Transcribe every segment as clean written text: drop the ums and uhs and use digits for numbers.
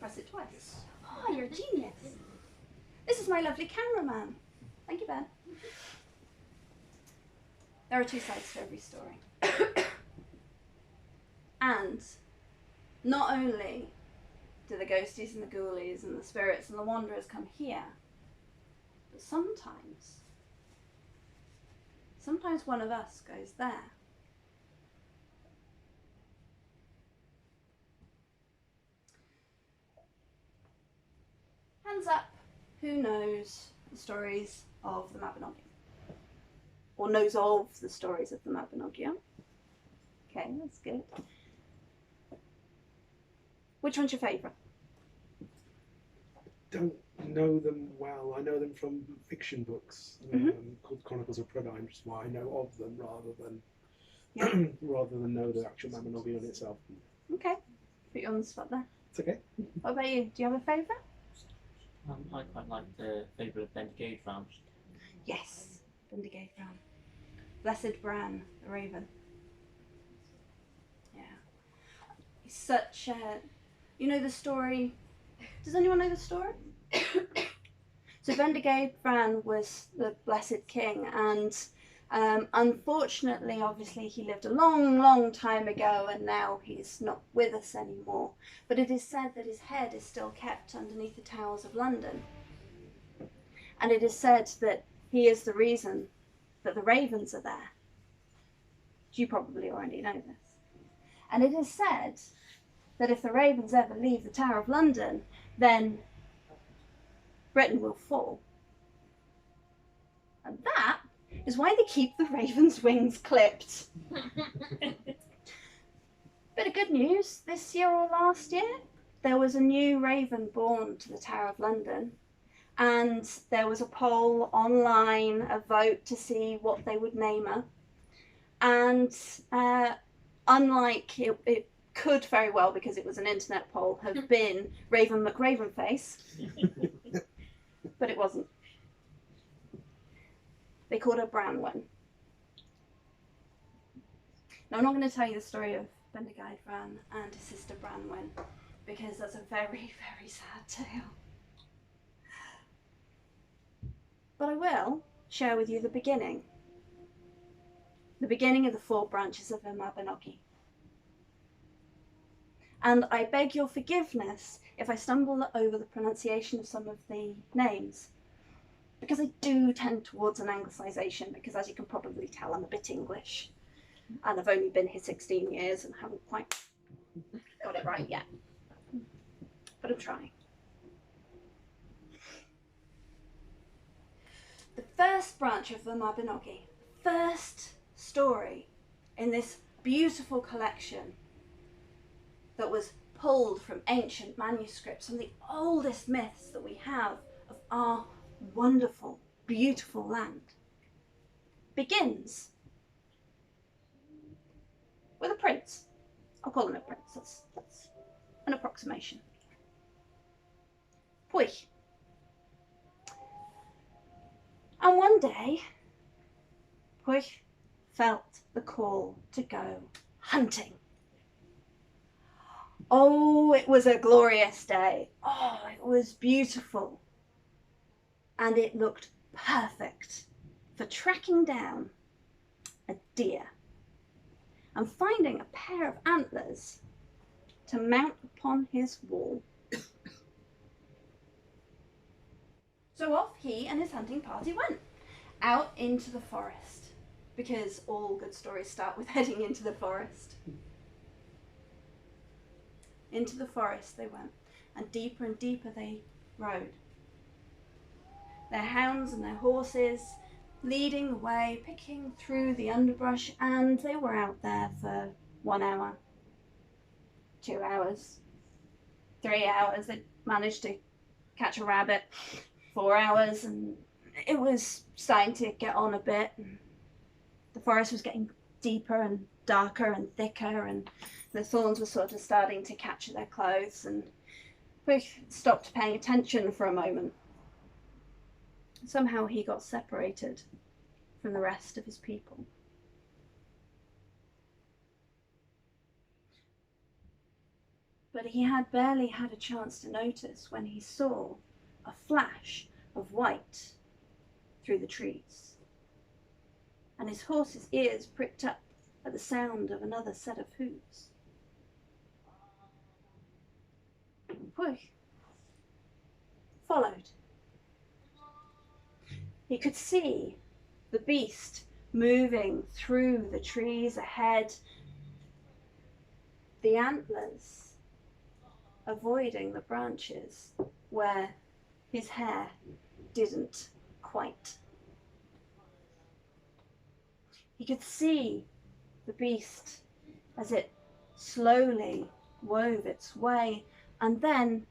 press it twice. Yes. Oh, you're a genius. This is my lovely cameraman. Thank you, Ben. There are two sides to every story. And not only do the ghosties and the ghoulies and the spirits and the wanderers come here, but sometimes one of us goes there. Hands up, who knows the stories of the Mabinogi? Or knows of the stories of the Mabinogi? Okay, that's good. Which one's your favourite? Don't know them well. I know them from fiction books called Chronicles of Prydain, which is why I know of them rather than know the actual Mabinogi on itself. Okay, put you on the spot there. It's okay. What about you? Do you have a favourite? I quite like the Fable of Bendigo. Yes, Bendigo. Blessed Bran, the Raven. Yeah. He's such a... You know the story... Does anyone know the story? So Bendigo Bran was the Blessed King, and unfortunately, obviously, he lived a long, long time ago, and now he's not with us anymore. But it is said that his head is still kept underneath the towers of London. And it is said that he is the reason that the ravens are there. You probably already know this. And it is said that if the ravens ever leave the Tower of London, then Britain will fall. And that is why they keep the ravens' wings clipped. Bit of good news, this year or last year, there was a new raven born to the Tower of London. And there was a poll online, a vote to see what they would name her. And unlike it could very well, because it was an internet poll, have been Raven McRavenface, but it wasn't. They called her Branwen. Now I'm not going to tell you the story of Bendigo Bran and his sister Branwen, because that's a very, very sad tale. But I will share with you the beginning of the 4 branches of the Mabinogi. And I beg your forgiveness if I stumble over the pronunciation of some of the names, because I do tend towards an anglicisation, because as you can probably tell, I'm a bit English, and I've only been here 16 years and haven't quite got it right yet, but I'm trying. The first branch of the Mabinogi, first story in this beautiful collection that was pulled from ancient manuscripts, from the oldest myths that we have of our wonderful, beautiful land, begins with a prince. I'll call him a prince, that's an approximation. Pwyll. And one day, Pwyll felt the call to go hunting. Oh, it was a glorious day. Oh, it was beautiful. And it looked perfect for tracking down a deer and finding a pair of antlers to mount upon his wall. So off he and his hunting party went, out into the forest, because all good stories start with heading into the forest. Into the forest they went, and deeper they rode. Their hounds and their horses leading the way, picking through the underbrush, and they were out there for 1 hour, 2 hours, 3 hours. They managed to catch a rabbit. 4 hours, and it was starting to get on a bit. The forest was getting deeper and darker and thicker, and the thorns were sort of starting to catch their clothes, and we stopped paying attention for a moment. Somehow he got separated from the rest of his people. But he had barely had a chance to notice when he saw a flash of white through the trees, and his horse's ears pricked up at the sound of another set of hooves. Pwyll followed. He could see the beast moving through the trees ahead, the antlers avoiding the branches where his hair didn't quite. He could see the beast as it slowly wove its way, and then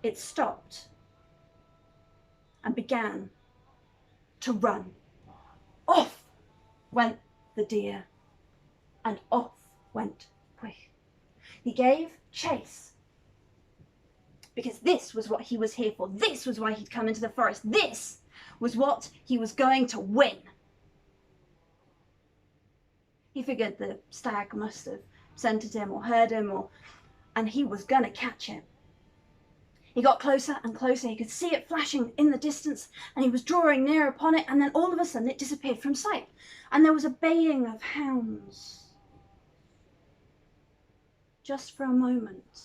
it stopped and began to run. Off went the deer, and off went Pwyll. He gave chase, because this was what he was here for. This was why he'd come into the forest. This was what he was going to win. He figured the stag must have scented him or heard him, and he was going to catch him. He got closer and closer. He could see it flashing in the distance, and he was drawing near upon it, and then all of a sudden it disappeared from sight, and there was a baying of hounds. Just for a moment,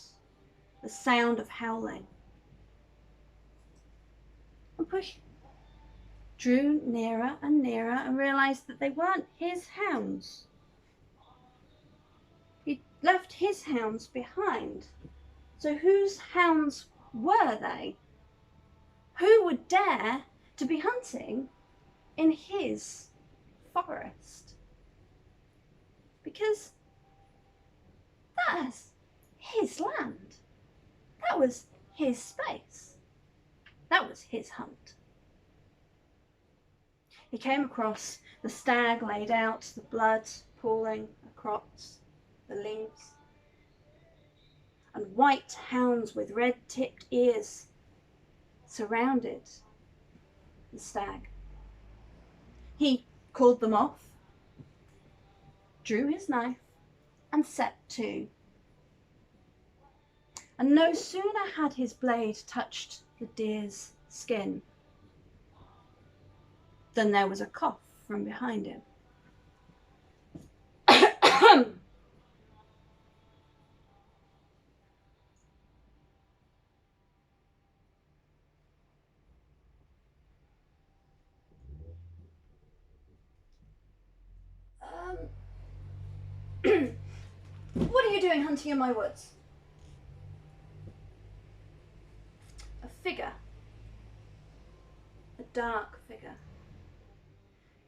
the sound of howling. And Pwyll drew nearer and nearer and realised that they weren't his hounds. He'd left his hounds behind. So whose hounds were they? Who would dare to be hunting in his forest? Because that's his land. That was his space. That was his hunt. He came across the stag laid out, the blood pooling across the leaves, and white hounds with red-tipped ears surrounded the stag. He called them off, drew his knife, and set to. And no sooner had his blade touched the deer's skin than there was a cough from behind him. What are you doing hunting in my woods? A figure, a dark figure,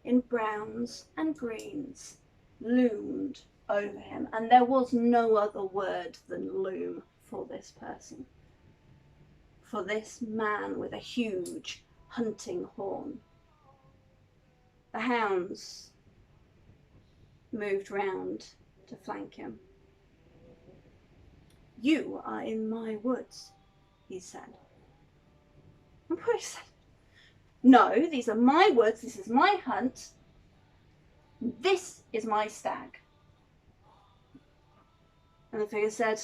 in browns and greens, loomed over him, and there was no other word than loom for this person, for this man with a huge hunting horn. The hounds moved round to flank him. "You are in my woods," he said. And Pwyll said, "No, these are my woods, this is my hunt, this is my stag." And the figure said,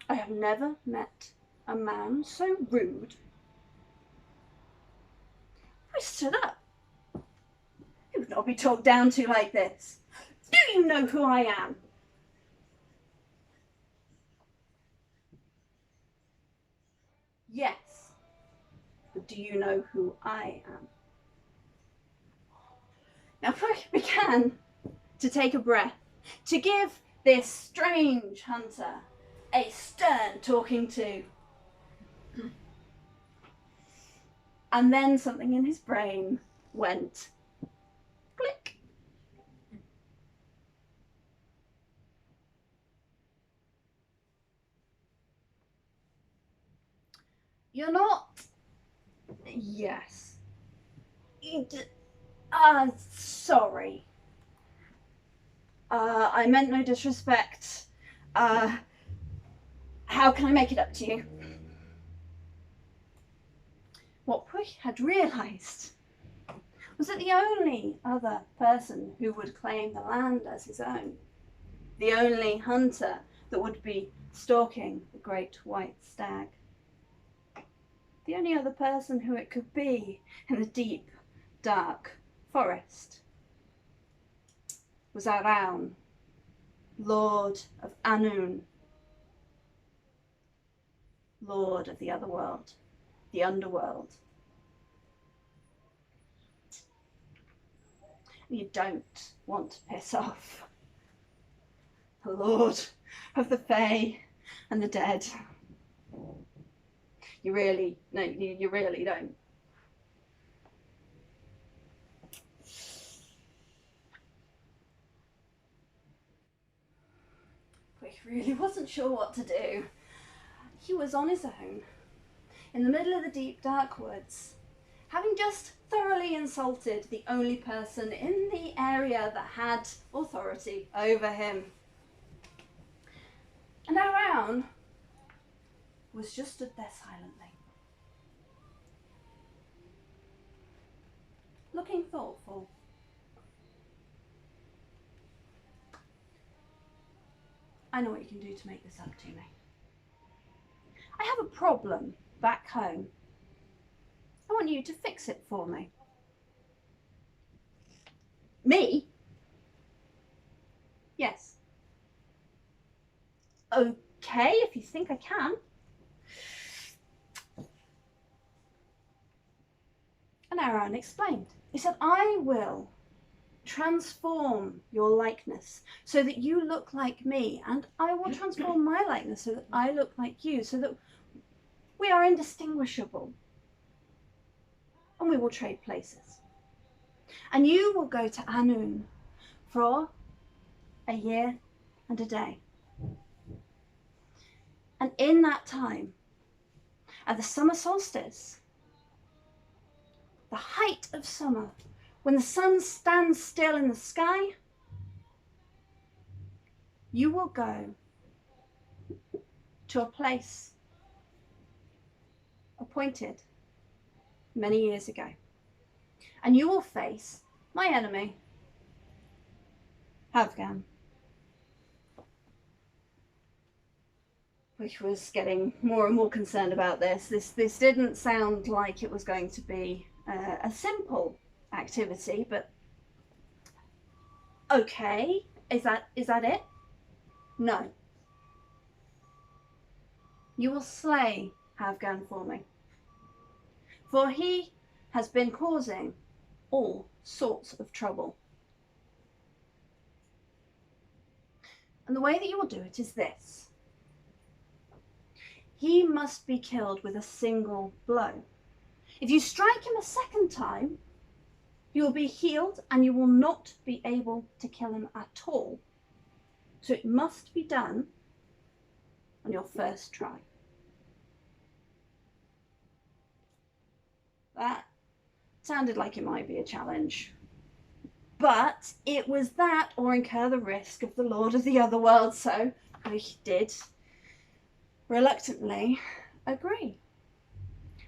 "I have never met a man so rude." Pwyll stood up. "You would not be talked down to like this. Do you know who I am?" "Yes, but do you know who I am?" Now Pwyll began to take a breath, to give this strange hunter a stern talking to. And then something in his brain went click. "You're not..." "Yes." Sorry. I meant no disrespect. How can I make it up to you?" What Pwyll had realised was that the only other person who would claim the land as his own, the only hunter that would be stalking the great white stag. The only other person who it could be in the deep, dark forest was Araun, Lord of Annwn, Lord of the other world, the underworld. You don't want to piss off the Lord of the Fae and the dead. You really, no, you really don't. But he really wasn't sure what to do. He was on his own, in the middle of the deep, dark woods, having just thoroughly insulted the only person in the area that had authority over him. And Araun was just stood there silently, looking thoughtful. I know what you can do to make this up to me. I have a problem back home. I want you to fix it for me. Me? Yes. Okay, if you think I can. And Araun explained. He said, I will transform your likeness so that you look like me, and I will transform my likeness so that I look like you, so that we are indistinguishable, and we will trade places. And you will go to Annwn for a year and a day. And in that time, at the summer solstice, the height of summer, when the sun stands still in the sky, you will go to a place appointed many years ago, and you will face my enemy, Havgan. Which was getting more and more concerned about this. This didn't sound like it was going to be a simple activity, but okay, is that it? No. You will slay Havgan for me, for he has been causing all sorts of trouble. And the way that you will do it is this. He must be killed with a single blow. If you strike him a second time, you will be healed and you will not be able to kill him at all. So it must be done on your first try. That sounded like it might be a challenge. But it was that or incur the risk of the Lord of the Otherworld, so I did reluctantly agree.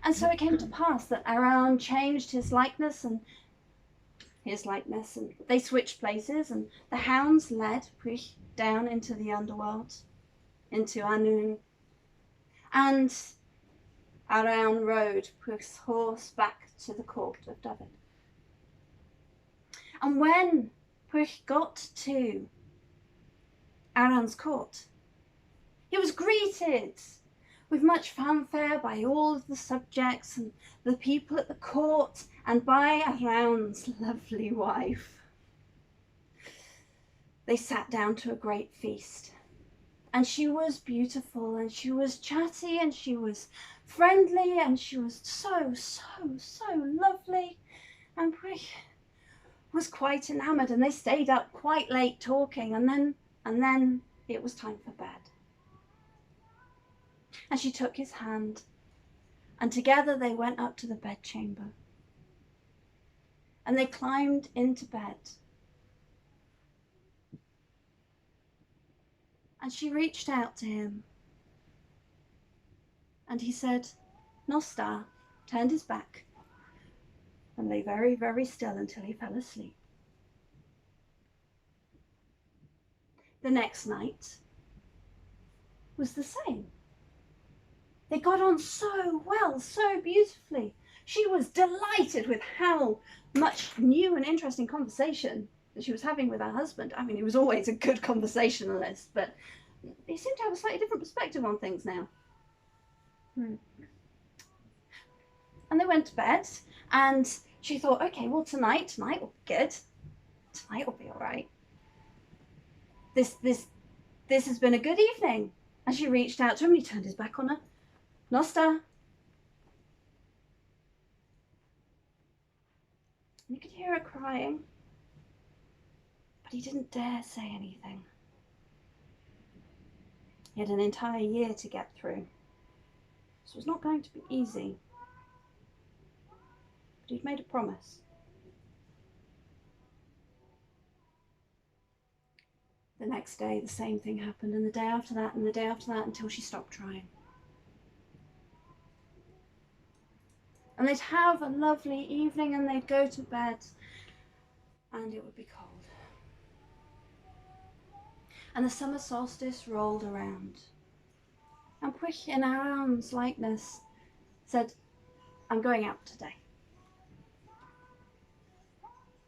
And so it came to pass that Araun changed his likeness and they switched places, and the hounds led Pwyll down into the underworld, into Annwn, and Araun rode Pwyll's horse back to the court of Dyfed. And when Pwyll got to Araun's court, he was greeted with much fanfare by all of the subjects and the people at the court, and by Araun's lovely wife. They sat down to a great feast, and she was beautiful, and she was chatty, and she was friendly, and she was so lovely, and Pwyll was quite enamoured, and they stayed up quite late talking, and then it was time for bed. And she took his hand, and together they went up to the bedchamber, and they climbed into bed. And she reached out to him, and he said, Nostar, turned his back and lay very, very still until he fell asleep. The next night, was the same. They got on so well, so beautifully. She was delighted with how much new and interesting conversation that she was having with her husband. I mean, he was always a good conversationalist, but he seemed to have a slightly different perspective on things now. And they went to bed, and she thought, okay, well, tonight will be good. Tonight will be all right. This has been a good evening. And she reached out to him, and he turned his back on her. Nosta. And you could hear her crying, but he didn't dare say anything. He had an entire year to get through, so it was not going to be easy. But he'd made a promise. The next day, the same thing happened, and the day after that, and the day after that, until she stopped trying. And they'd have a lovely evening, and they'd go to bed, and it would be cold. And the summer solstice rolled around. And Pwyll, in Arawn's likeness, said, I'm going out today.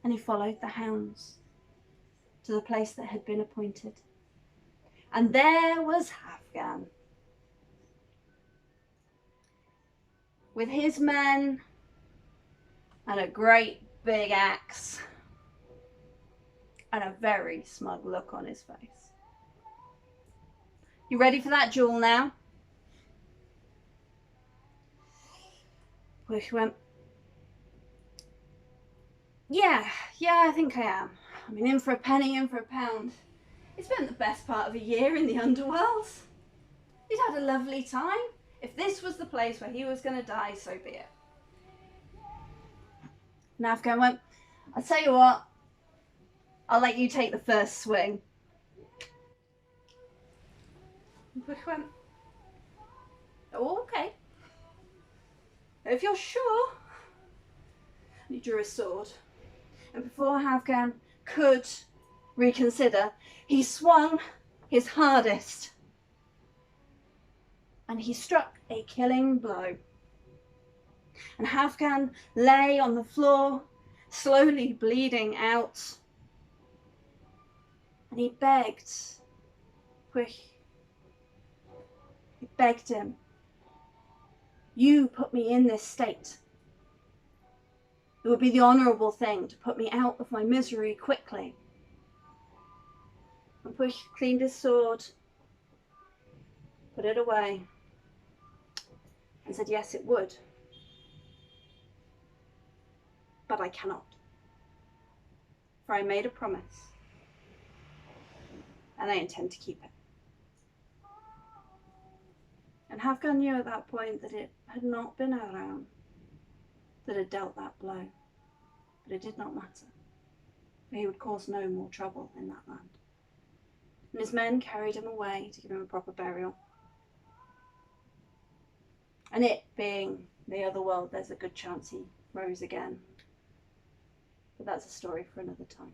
And he followed the hounds to the place that had been appointed. And there was Hafgan, with his men and a great big axe and a very smug look on his face. You ready for that duel now? Pwyll went, yeah, I think I am. I mean, in for a penny, in for a pound. He spent the best part of a year in the underworld. He'd had a lovely time. If this was the place where he was going to die, so be it. And Afghan went, I'll tell you what, I'll let you take the first swing. And Pwyll went, oh, okay. If you're sure. And he drew his sword. And before Afghan could reconsider, he swung his hardest. And he struck a killing blow. And Hafgan lay on the floor, slowly bleeding out. And he begged Pwyll. He begged him, you put me in this state. It would be the honourable thing to put me out of my misery quickly. And Pwyll cleaned his sword, put it away, and said, yes, it would. But I cannot. For I made a promise. And I intend to keep it. And Hafgan knew at that point that it had not been Arawn that had dealt that blow. But it did not matter. For he would cause no more trouble in that land. And his men carried him away to give him a proper burial. And it being the other world, there's a good chance he rose again. But that's a story for another time.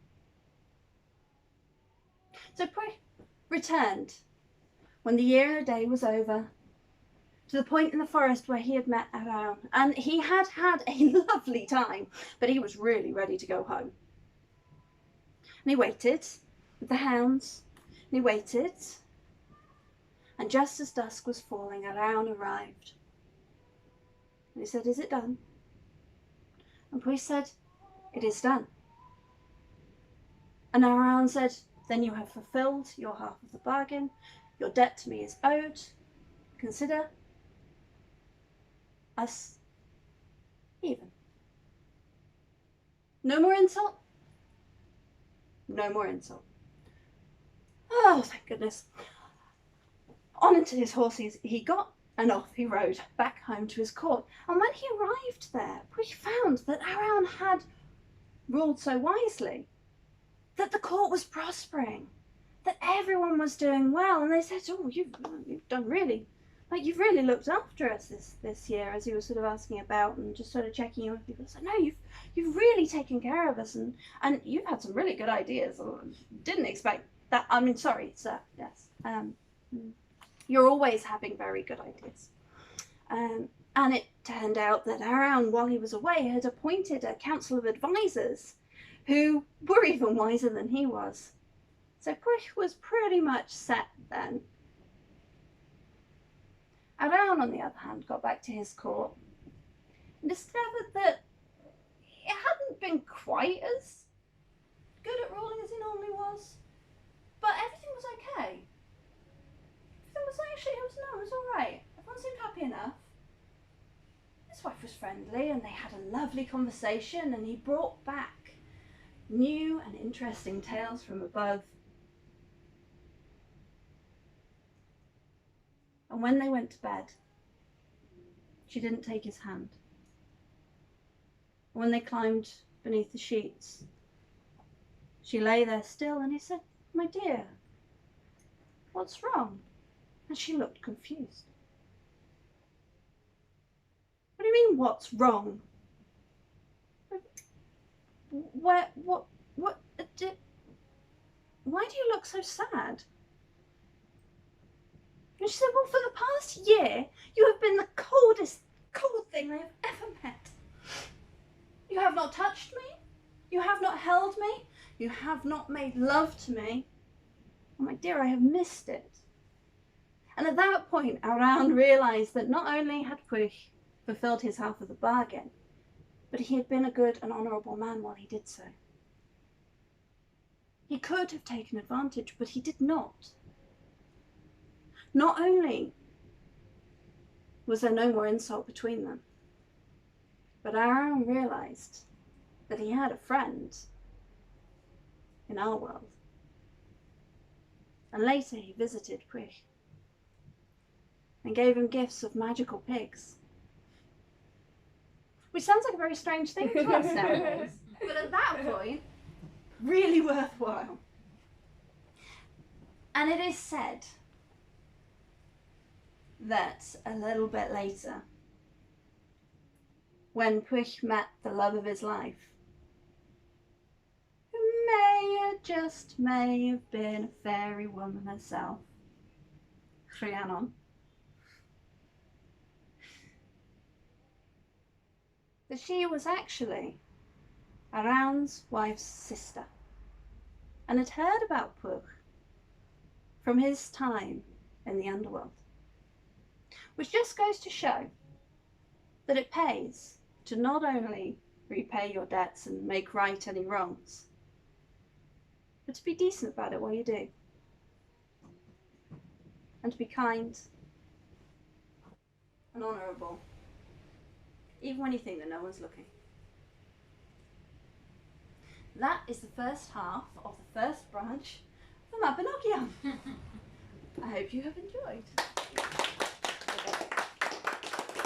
So Pwyll returned when the year and a day was over to the point in the forest where he had met Arawn. And he had had a lovely time, but he was really ready to go home. And he waited with the hounds, and he waited. And just as dusk was falling, Arawn arrived. And he said, is it done? And Pwyll said, it is done. And Arawn said, then you have fulfilled your half of the bargain. Your debt to me is owed. Consider us even. No more insult? No more insult. Oh, thank goodness. On into his horses he got, and off he rode back home to his court. And when he arrived there, Pwyll found that Arawn had ruled so wisely, that the court was prospering, that everyone was doing well. And they said, oh, you've done really, like, you've really looked after us this year, as he was sort of asking about and just sort of checking in with people. So no, you've really taken care of us, and you've had some really good ideas. Didn't expect that. I mean, sorry, sir. Yes. You're always having very good ideas. And it turned out that Around, while he was away, had appointed a council of advisors who were even wiser than he was. So Pwyll was pretty much set then. Around, on the other hand, got back to his court and discovered that it hadn't been quite as good at ruling as he normally was, but everything was okay. It was all right. Everyone seemed happy enough. His wife was friendly, and they had a lovely conversation, and he brought back new and interesting tales from above. And when they went to bed, she didn't take his hand. When they climbed beneath the sheets, she lay there still, and he said, "My dear, what's wrong?" And she looked confused. "What do you mean, what's wrong? Why do you look so sad?" And she said, "Well, for the past year, you have been the cold thing I have ever met. You have not touched me. You have not held me. You have not made love to me. Oh, my dear, I have missed it." And at that point, Around realised that not only had Pwyll fulfilled his half of the bargain, but he had been a good and honourable man while he did so. He could have taken advantage, but he did not. Not only was there no more insult between them, but Around realised that he had a friend in our world. And later he visited Pwyll and gave him gifts of magical pigs. Which sounds like a very strange thing to us nowadays, but at that point, really worthwhile. And it is said that a little bit later, when Pwyll met the love of his life, who may have been a fairy woman herself, Rhiannon, that she was actually Around's wife's sister, and had heard about Pwyll from his time in the underworld. Which just goes to show that it pays to not only repay your debts and make right any wrongs, but to be decent about it while you do. And to be kind and honourable, even when you think that no one's looking. That is the first half of the first branch of the Mabinogi. I hope you have enjoyed.